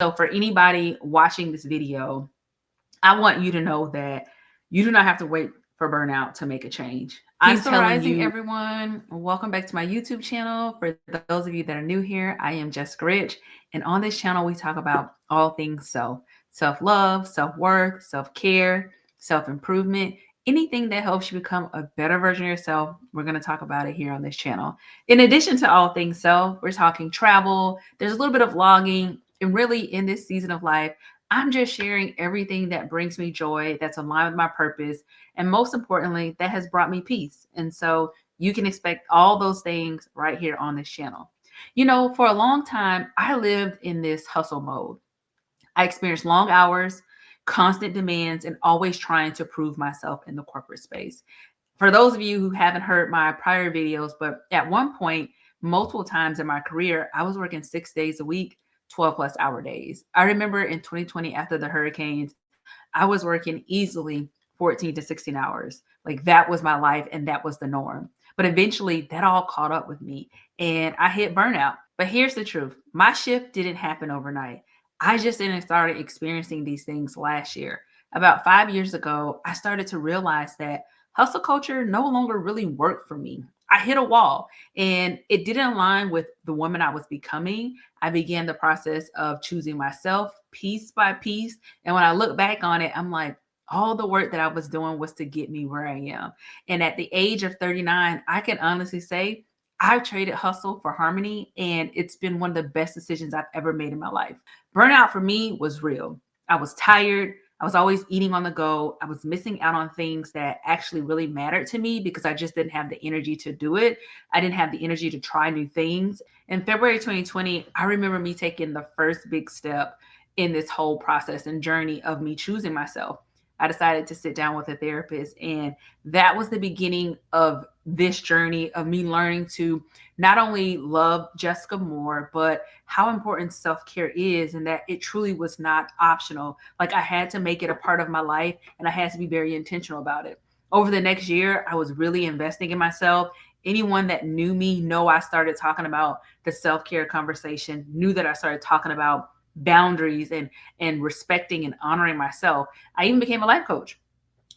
So for anybody watching this video, I want you to know that you do not have to wait for burnout to make a change. I'm Peaceful telling rising, you. everyone. Welcome back to my YouTube channel. For those of you that are new here, I am Jessica Rich. And on this channel, we talk about all things self love, self worth, self care, self improvement, anything that helps you become a better version of yourself. We're going to talk about it here on this channel. In addition to all things self, we're talking travel. There's a little bit of vlogging. And really, in this season of life, I'm just sharing everything that brings me joy, that's aligned with my purpose, and most importantly, that has brought me peace. And so you can expect all those things right here on this channel. You know, for a long time, I lived in this hustle mode. I experienced long hours, constant demands, and always trying to prove myself in the corporate space. For those of you who haven't heard my prior videos, but at one point, multiple times in my career, I was working 6 days a week, 12 plus hour days. I remember in 2020, after the hurricanes, I was working easily 14 to 16 hours. Like that was my life and that was the norm. But eventually that all caught up with me and I hit burnout. But here's the truth, my shift didn't happen overnight. I just didn't start experiencing these things last year. About 5 years ago, I started to realize that hustle culture no longer really worked for me. I hit a wall and it didn't align with the woman I was becoming. I began the process of choosing myself piece by piece. And when I look back on it, I'm like, all the work that I was doing was to get me where I am. And at the age of 39, I can honestly say I've traded hustle for harmony, and it's been one of the best decisions I've ever made in my life. Burnout for me was real. I was tired. I was always eating on the go. I was missing out on things that actually really mattered to me because I just didn't have the energy to do it. I didn't have the energy to try new things. In February 2020, I remember me taking the first big step in this whole process and journey of me choosing myself. I decided to sit down with a therapist, and that was the beginning of this journey of me learning to not only love Jessica more, but how important self care is, and that it truly was not optional. Like I had to make it a part of my life, and I had to be very intentional about it. Over the next year, I was really investing in myself. Anyone that knew me know I started talking about the self care conversation, knew that I started talking about boundaries and respecting and honoring myself. I even became a life coach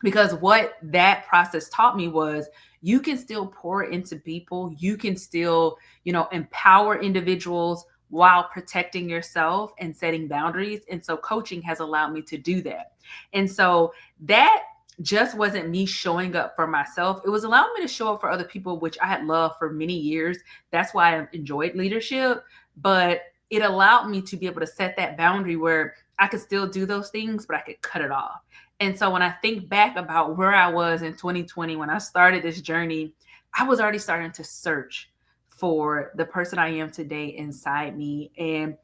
because what that process taught me was you can still pour into people, you can still, empower individuals while protecting yourself and setting boundaries. And so coaching has allowed me to do that. And so that just wasn't me showing up for myself. It was allowing me to show up for other people, which I had loved for many years. That's why I enjoyed leadership. But it allowed me to be able to set that boundary where I could still do those things, but I could cut it off. And so when I think back about where I was in 2020, when I started this journey, I was already starting to search for the person I am today inside me and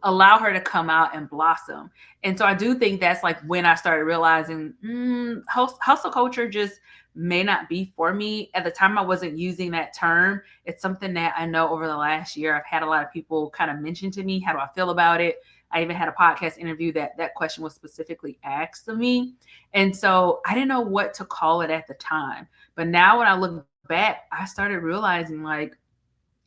allow her to come out and blossom. And so I do think that's like when I started realizing hustle culture just may not be for me. At the time, I wasn't using that term. It's something that I know over the last year, I've had a lot of people kind of mention to me, how do I feel about it? I even had a podcast interview that question was specifically asked of me. And so I didn't know what to call it at the time. But now when I look back, I started realizing like,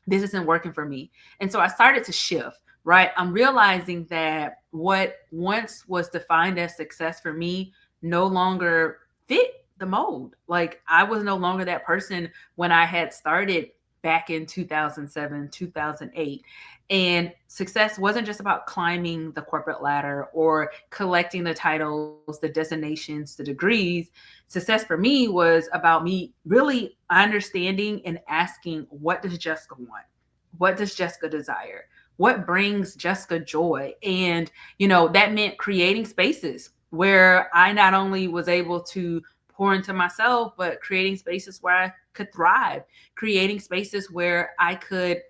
this isn't working for me. And so I started to shift, right? I'm realizing that what once was defined as success for me no longer fit the mold. Like I was no longer that person when I had started back in 2007, 2008. And success wasn't just about climbing the corporate ladder or collecting the titles, the designations, the degrees. Success for me was about me really understanding and asking, what does Jessica want? What does Jessica desire? What brings Jessica joy? And, that meant creating spaces where I not only was able to pour into myself, but creating spaces where I could thrive, creating spaces where I could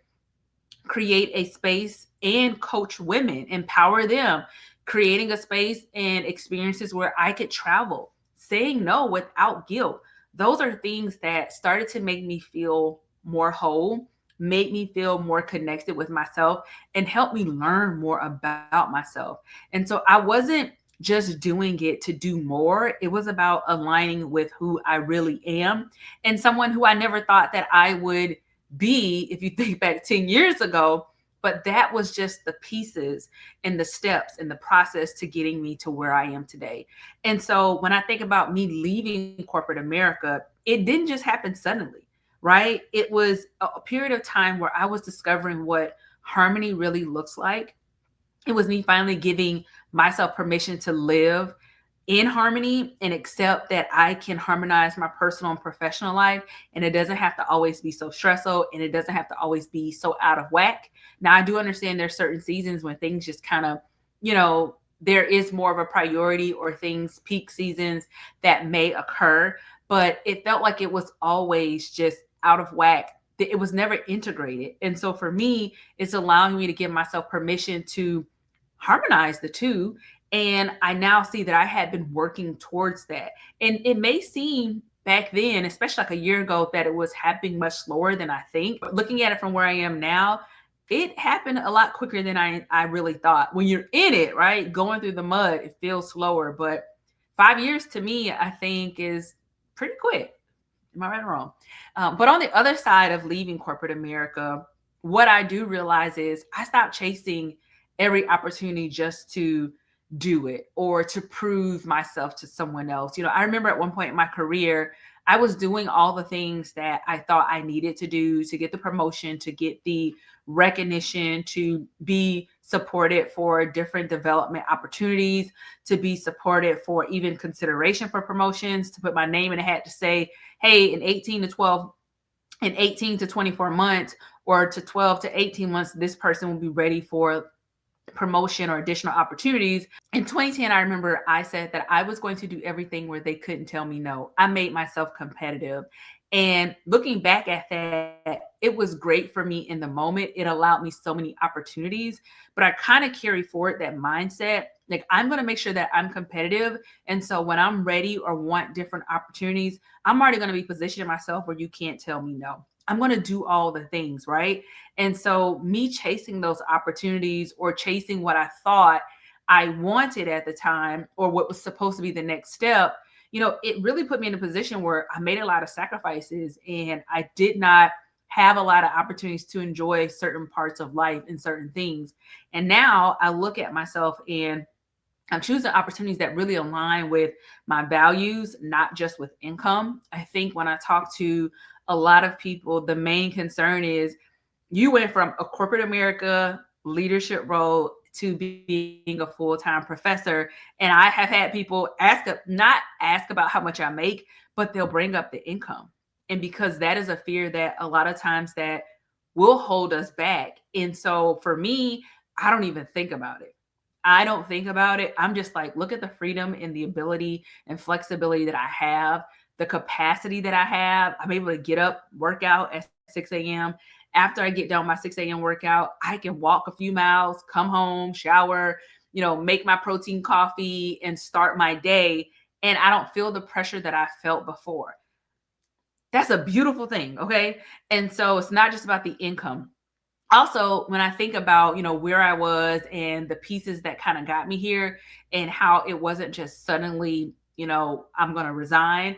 create a space and coach women, empower them, creating a space and experiences where I could travel, saying no without guilt. Those are things that started to make me feel more whole, made me feel more connected with myself, and helped me learn more about myself. And so I wasn't just doing it to do more. It was about aligning with who I really am and someone who I never thought that I would be. If you think back 10 years ago, But that was just the pieces and the steps and the process to getting me to where I am today. And so when I think about me leaving corporate America, it didn't just happen suddenly, right? It was a period of time where I was discovering what harmony really looks like. It was me finally giving myself permission to live in harmony and accept that I can harmonize my personal and professional life. And it doesn't have to always be so stressful, and it doesn't have to always be so out of whack. Now, I do understand there's certain seasons when things just kind of, there is more of a priority, or things, peak seasons that may occur. But it felt like it was always just out of whack. It was never integrated. And so for me, it's allowing me to give myself permission to harmonize the two. And I now see that I had been working towards that. And it may seem back then, especially like a year ago, that it was happening much slower than I think. But looking at it from where I am now, it happened a lot quicker than I really thought. When you're in it, right, going through the mud, it feels slower. But 5 years to me, I think, is pretty quick. Am I right or wrong? But on the other side of leaving corporate America, what I do realize is I stopped chasing every opportunity just to do it or to prove myself to someone else. I remember at one point in my career, I was doing all the things that I thought I needed to do to get the promotion, to get the recognition, to be supported for different development opportunities, to be supported for even consideration for promotions, to put my name in a hat to say, hey, in 18 to 24 months, or to 12 to 18 months, this person will be ready for promotion or additional opportunities. In 2010, I remember I said that I was going to do everything where they couldn't tell me no. I made myself competitive. And looking back at that, it was great for me in the moment. It allowed me so many opportunities, but I kind of carry forward that mindset. Like, I'm going to make sure that I'm competitive. And so when I'm ready or want different opportunities, I'm already going to be positioning myself where you can't tell me no. I'm going to do all the things, right? And so me chasing those opportunities, or chasing what I thought I wanted at the time, or what was supposed to be the next step, it really put me in a position where I made a lot of sacrifices, and I did not have a lot of opportunities to enjoy certain parts of life and certain things. And now I look at myself, and I'm choosing opportunities that really align with my values, not just with income. I think when I talk to a lot of people, the main concern is, you went from a corporate America leadership role to being a full-time professor. And I have had people not ask about how much I make, but they'll bring up the income. And because that is a fear that a lot of times that will hold us back. And so for me, I don't even think about it. I don't think about it. I'm just like, look at the freedom and the ability and flexibility that I have, the capacity that I have. I'm able to get up, work out at 6 a.m. After I get done my 6 a.m. workout, I can walk a few miles, come home, shower, make my protein coffee and start my day. And I don't feel the pressure that I felt before. That's a beautiful thing. Okay. And so it's not just about the income. Also, when I think about, where I was and the pieces that kind of got me here, and how it wasn't just suddenly, I'm going to resign.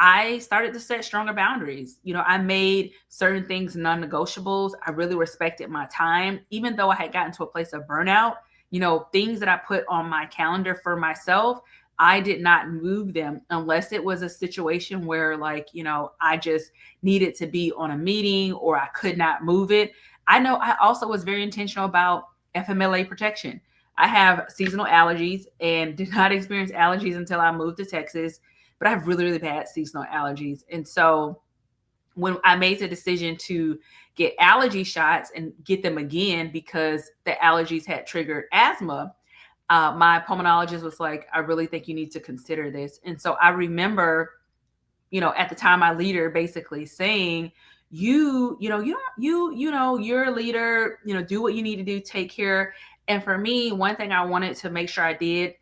I started to set stronger boundaries. I made certain things non-negotiables. I really respected my time, even though I had gotten to a place of burnout. Things that I put on my calendar for myself, I did not move them unless it was a situation where, like, I just needed to be on a meeting, or I could not move it. I know I also was very intentional about FMLA protection. I have seasonal allergies and did not experience allergies until I moved to Texas, but I have really, really bad seasonal allergies. And so when I made the decision to get allergy shots and get them again because the allergies had triggered asthma, my pulmonologist was like, I really think you need to consider this. And so I remember, at the time, my leader basically saying, you're a leader, do what you need to do, take care. And for me, one thing I wanted to make sure I did,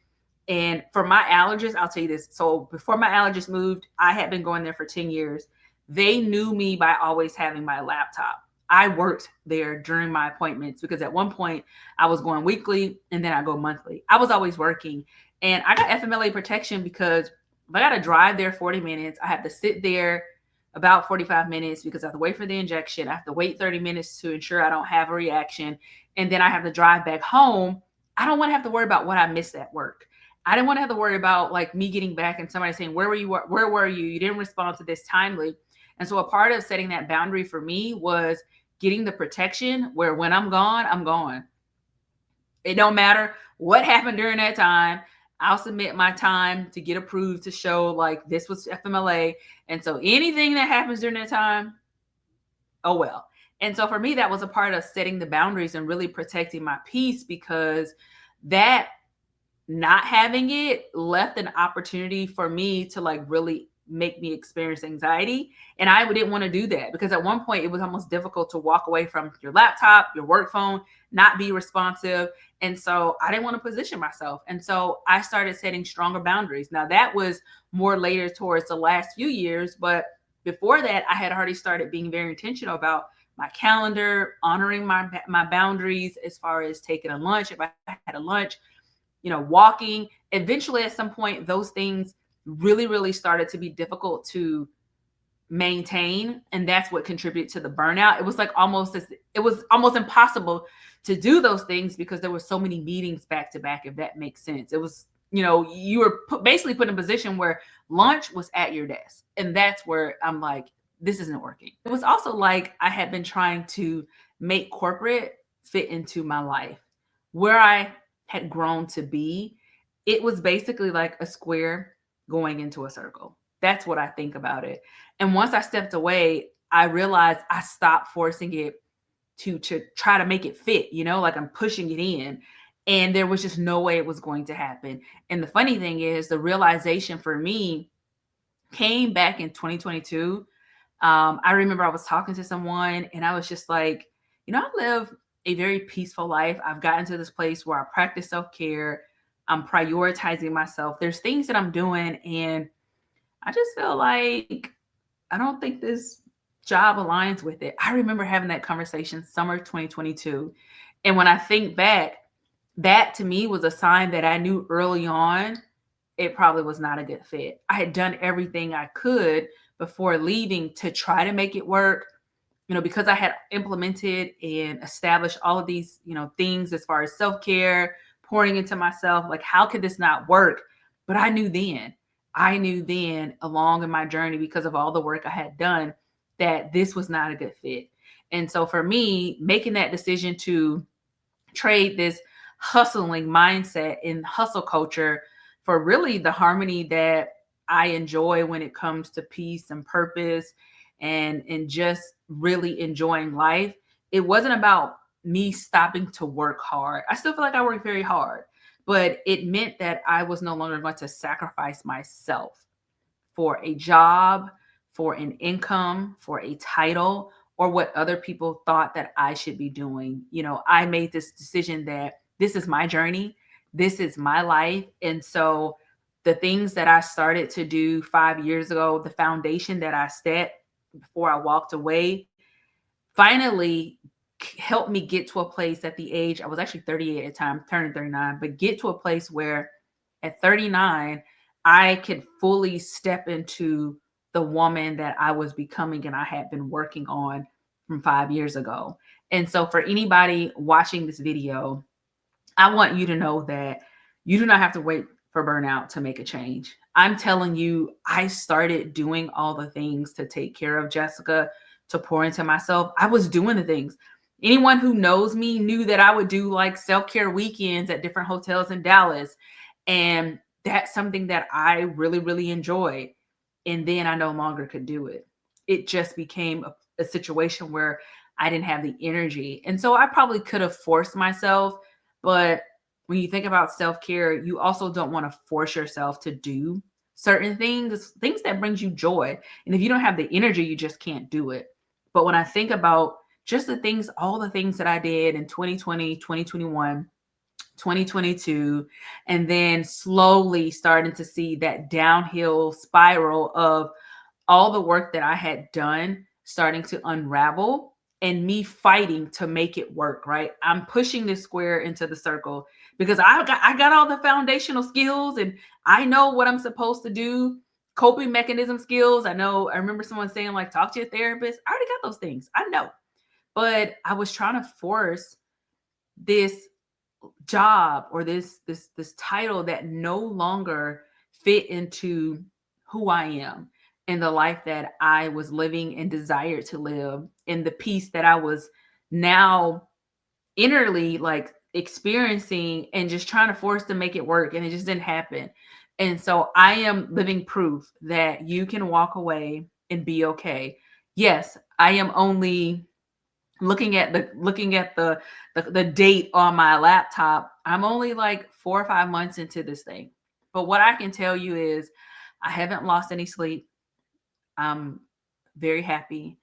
and for my allergist, I'll tell you this. So before my allergist moved, I had been going there for 10 years. They knew me by always having my laptop. I worked there during my appointments because at one point I was going weekly and then I go monthly. I was always working, and I got FMLA protection because if I got to drive there 40 minutes, I have to sit there about 45 minutes because I have to wait for the injection. I have to wait 30 minutes to ensure I don't have a reaction. and then I have to drive back home, I don't want to have to worry about what I missed at work. I didn't want to have to worry about like me getting back and somebody saying, "Where were you? Where were you? You didn't respond to this timely." And so a part of setting that boundary for me was getting the protection where when I'm gone, I'm gone. It don't matter what happened during that time. I'll submit my time to get approved to show like this was FMLA. And so anything that happens during that time, oh well. And so for me, that was a part of setting the boundaries and really protecting my peace, because that not having it left an opportunity for me to like really make me experience anxiety. And I didn't want to do that, because at one point it was almost difficult to walk away from your laptop, your work phone, not be responsive. And so I didn't want to position myself. And so I started setting stronger boundaries. Now that was more later towards the last few years, but before that, I had already started being very intentional about my calendar, honoring my boundaries as far as taking a lunch. If I had a lunch, walking. Eventually, at some point, those things really, really started to be difficult to maintain, and that's what contributed to the burnout. It was almost impossible to do those things because there were so many meetings back to back. If that makes sense, it was you were basically put in a position where lunch was at your desk, and that's where I'm like, this isn't working. It was also like I had been trying to make corporate fit into my life, where I had grown to be. It was basically like a square going into a circle. That's what I think about it. And once I stepped away, I realized I stopped forcing it to try to make it fit, like I'm pushing it in. And there was just no way it was going to happen. And the funny thing is, the realization for me came back in 2022. I remember I was talking to someone and I was just like, I live a very peaceful life. I've gotten to this place where I practice self care. I'm prioritizing myself. There's things that I'm doing, and I just feel like I don't think this job aligns with it. I remember having that conversation summer 2022. And when I think back, that to me was a sign that I knew early on it probably was not a good fit. I had done everything I could before leaving to try to make it work, because I had implemented and established all of these, things as far as self-care, pouring into myself, like how could this not work? But I knew then along in my journey, because of all the work I had done, that this was not a good fit. And so for me, making that decision to trade this hustling mindset and hustle culture for really the harmony that I enjoy when it comes to peace and purpose, and just really enjoying life. It wasn't about me stopping to work hard. I still feel like I work very hard, but it meant that I was no longer going to sacrifice myself for a job, for an income, for a title, or what other people thought that I should be doing. I made this decision that this is my journey, this is my life. And so the things that I started to do 5 years ago, the foundation that I set before I walked away, finally helped me get to a place at the age, I was actually 38 at the time, turning 39, but get to a place where at 39, I could fully step into the woman that I was becoming and I had been working on from 5 years ago. And so for anybody watching this video, I want you to know that you do not have to wait for burnout to make a change. I'm telling you, I started doing all the things to take care of Jessica, to pour into myself. I was doing the things. Anyone who knows me knew that I would do like self-care weekends at different hotels in Dallas. And that's something that I really, really enjoyed. And then I no longer could do it. It just became a situation where I didn't have the energy. And so I probably could have forced myself, but when you think about self-care, you also don't want to force yourself to do certain things that brings you joy. And if you don't have the energy, you just can't do it. But when I think about just all the things that I did in 2020, 2021, 2022, and then slowly starting to see that downhill spiral of all the work that I had done starting to unravel, and me fighting to make it work, right? I'm pushing this square into the circle because I got all the foundational skills and I know what I'm supposed to do, coping mechanism skills. I remember someone saying like talk to your therapist. I already got those things. I know. But I was trying to force this job or this title that no longer fit into who I am and the life that I was living and desired to live, and the peace that I was now innerly like experiencing and just trying to force to make it work, and it just didn't happen. And so I am living proof that you can walk away and be okay. Yes, I am only looking at the date on my laptop. I'm only like 4 or 5 months into this thing. But what I can tell you is I haven't lost any sleep. I'm very happy.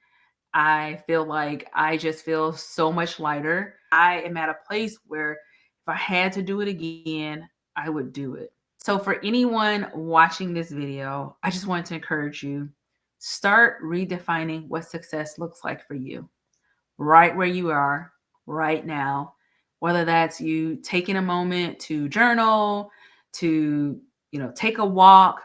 I feel like I just feel so much lighter. I am at a place where if I had to do it again, I would do it. So for anyone watching this video, I just wanted to encourage you, start redefining what success looks like for you right where you are right now. Whether that's you taking a moment to journal, to, take a walk,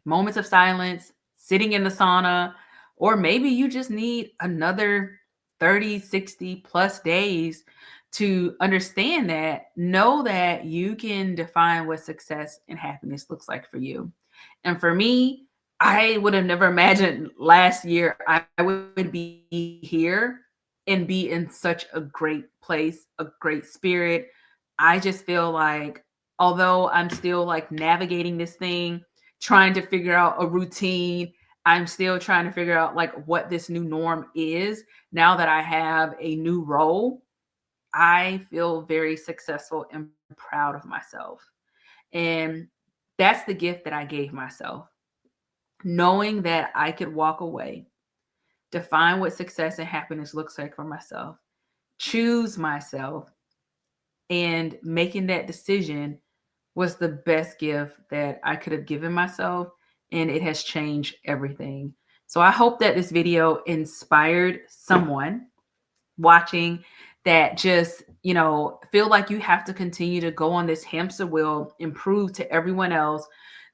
moments of silence, sitting in the sauna, or maybe you just need another 30, 60 plus days to understand that, know that you can define what success and happiness looks like for you. And for me, I would have never imagined last year I would be here and be in such a great place, a great spirit. I just feel like, although I'm still like navigating this thing, trying to figure out a routine, I'm still trying to figure out like what this new norm is now that I have a new role. I feel very successful and proud of myself. And that's the gift that I gave myself, knowing that I could walk away, define what success and happiness looks like for myself, choose myself, and making that decision was the best gift that I could have given myself. And it has changed everything. So I hope that this video inspired someone watching that just, feel like you have to continue to go on this hamster wheel, improve to everyone else,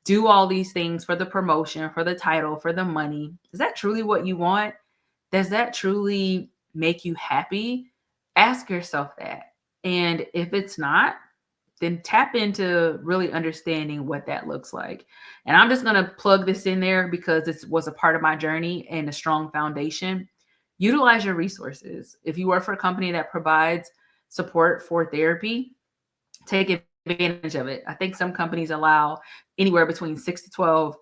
do all these things for the promotion, for the title, for the money. Is that truly what you want? Does that truly make you happy? Ask yourself that. And if it's not, then tap into really understanding what that looks like. And I'm just going to plug this in there because this was a part of my journey and a strong foundation. Utilize your resources. If you work for a company that provides support for therapy, take advantage of it. I think some companies allow anywhere between 6 to 12.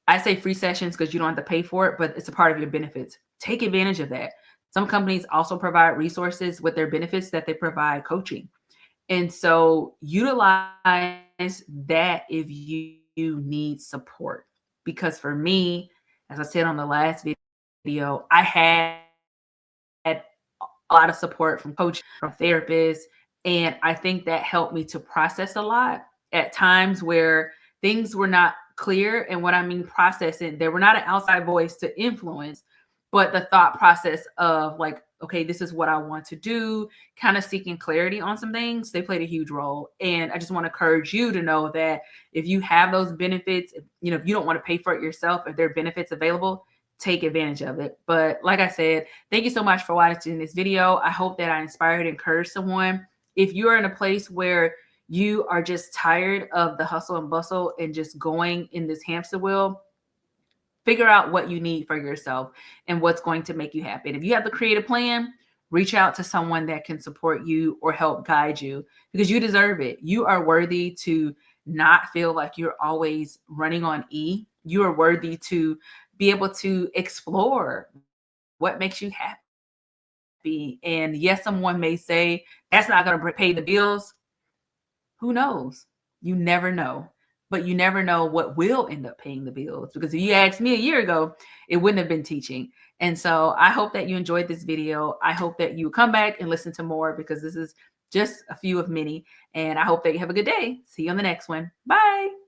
I say free sessions because you don't have to pay for it, but it's a part of your benefits. Take advantage of that. Some companies also provide resources with their benefits that they provide coaching. And so utilize that if you need support. Because for me, as I said on the last video, I had a lot of support from coaches, from therapists, and I think that helped me to process a lot at times where things were not clear. And what I mean processing, they were not an outside voice to influence, but the thought process of like, okay, this is what I want to do, kind of seeking clarity on some things, they played a huge role. And I just want to encourage you to know that if you have those benefits, if you don't want to pay for it yourself, if there are benefits available, take advantage of it. But like I said, thank you so much for watching this video. I hope that I inspired and encouraged someone. If you are in a place where you are just tired of the hustle and bustle and just going in this hamster wheel, figure out what you need for yourself and what's going to make you happy. And if you have the creative plan, reach out to someone that can support you or help guide you because you deserve it. You are worthy to not feel like you're always running on E. You are worthy to be able to explore what makes you happy. And yes, someone may say that's not going to pay the bills. Who knows? You never know. But you never know what will end up paying the bills. Because if you asked me a year ago, it wouldn't have been teaching. And so I hope that you enjoyed this video. I hope that you come back and listen to more because this is just a few of many. And I hope that you have a good day. See you on the next one. Bye.